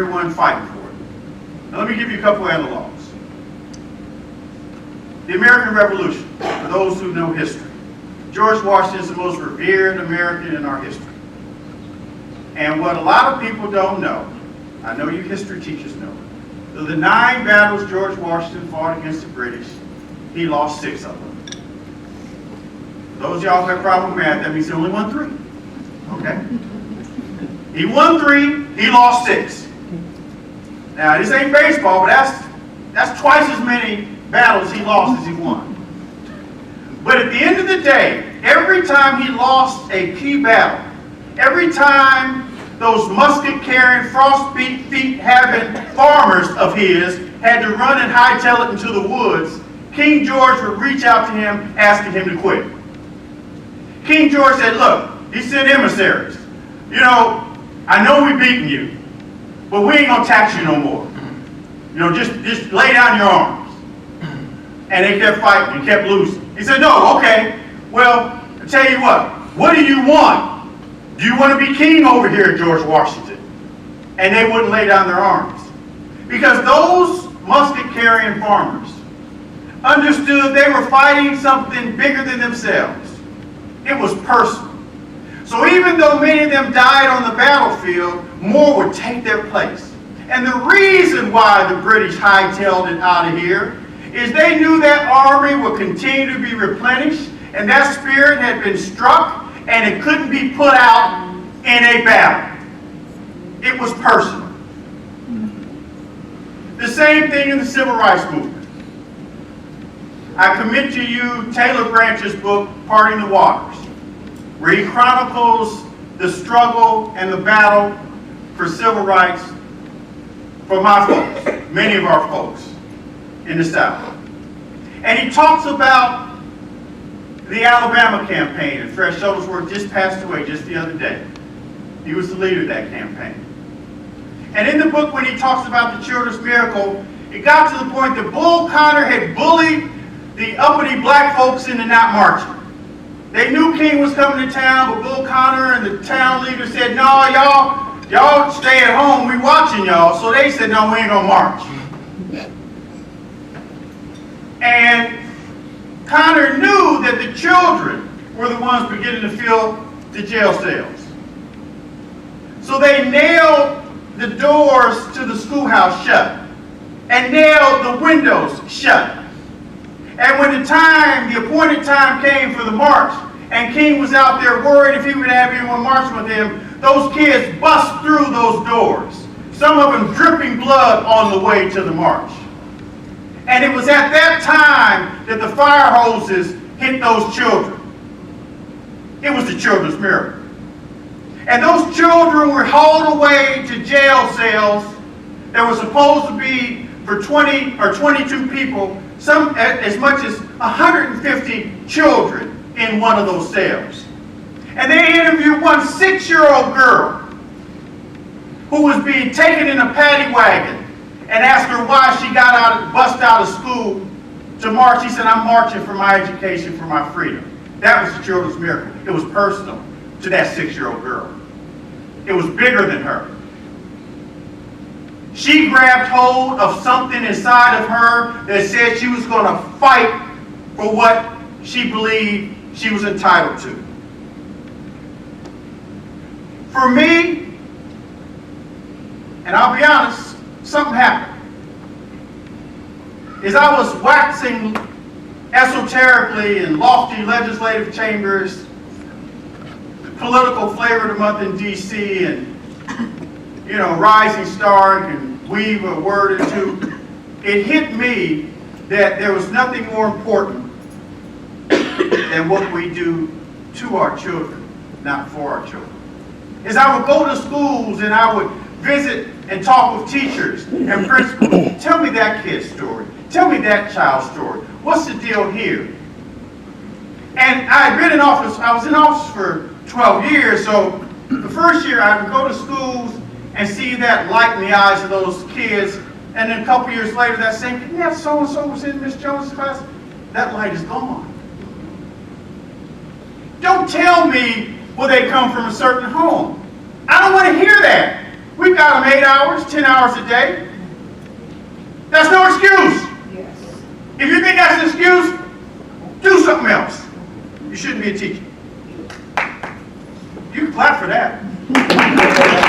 everyone fighting for it. Now let me give you a couple analogs. The American Revolution, for those who know history. George Washington is the most revered American in our history. And what a lot of people don't know, I know you history teachers know, of the 9 battles George Washington fought against the British, he lost 6 of them. Those of y'all who have a problem with math, that means he only won 3. Okay? He won 3, he lost 6. Now, this ain't baseball, but that's twice as many battles he lost as he won. But at the end of the day, every time he lost a key battle, every time those musket-carrying, frostbeat feet-having farmers of his had to run and hightail it into the woods, King George would reach out to him asking him to quit. King George said, look, he sent emissaries. You know, I know we've beaten you, but we ain't gonna tax you no more. You know, just lay down your arms. And they kept fighting and kept losing. He said, no, okay, well, I'll tell you what do you want? Do you want to be king over here, George Washington? And they wouldn't lay down their arms. Because those musket-carrying farmers understood they were fighting something bigger than themselves. It was personal. So even though many of them died on the battlefield, more would take their place. And the reason why the British hightailed it out of here is they knew that army would continue to be replenished, and that spirit had been struck, and it couldn't be put out in a battle. It was personal. The same thing in the Civil Rights Movement. I commit to you Taylor Branch's book, Parting the Waters, where he chronicles the struggle and the battle for civil rights for my folks, many of our folks in the South. And he talks about the Alabama campaign, and Fred Shuttlesworth just passed away just the other day. He was the leader of that campaign. And in the book, when he talks about the Children's Miracle, it got to the point that Bull Connor had bullied the uppity black folks into not marching. They knew King was coming to town, but Bull Connor and the town leader said, no, y'all stay at home, we watching y'all. So they said, no, we ain't gonna march. And Connor knew that the children were the ones beginning to fill the jail cells. So they nailed the doors to the schoolhouse shut and nailed the windows shut. And when the appointed time came for the march, and King was out there worried if he would have anyone marching with him, those kids bust through those doors, some of them dripping blood on the way to the march. And it was at that time that the fire hoses hit those children. It was the Children's Miracle. And those children were hauled away to jail cells that were supposed to be for 20 or 22 people, some as much as 150 children in one of those cells. And they interviewed one 6-year-old girl who was being taken in a paddy wagon and asked her why she bust out of school to march. She said, I'm marching for my education, for my freedom. That was the Children's Miracle. It was personal to that 6-year-old girl. It was bigger than her. She grabbed hold of something inside of her that said she was going to fight for what she believed she was entitled to. For me, and I'll be honest, something happened. As I was waxing esoterically in lofty legislative chambers, the political flavor of the month in D.C., and Rising Star can weave a word or two, it hit me that there was nothing more important than what we do to our children, not for our children. As I would go to schools and I would visit and talk with teachers and principals, tell me that kid's story. Tell me that child's story. What's the deal here? And I had been in office, I was in office for 12 years, so the first year I would go to schools and see that light in the eyes of those kids, and then a couple years later that same kid, yeah, so-and-so was in Miss Jones' class, that light is gone. Don't tell me, well, they come from a certain home. I don't want to hear that. We've got them 8 hours, 10 hours a day. That's no excuse. Yes. If you think that's an excuse, do something else. You shouldn't be a teacher. You can clap for that.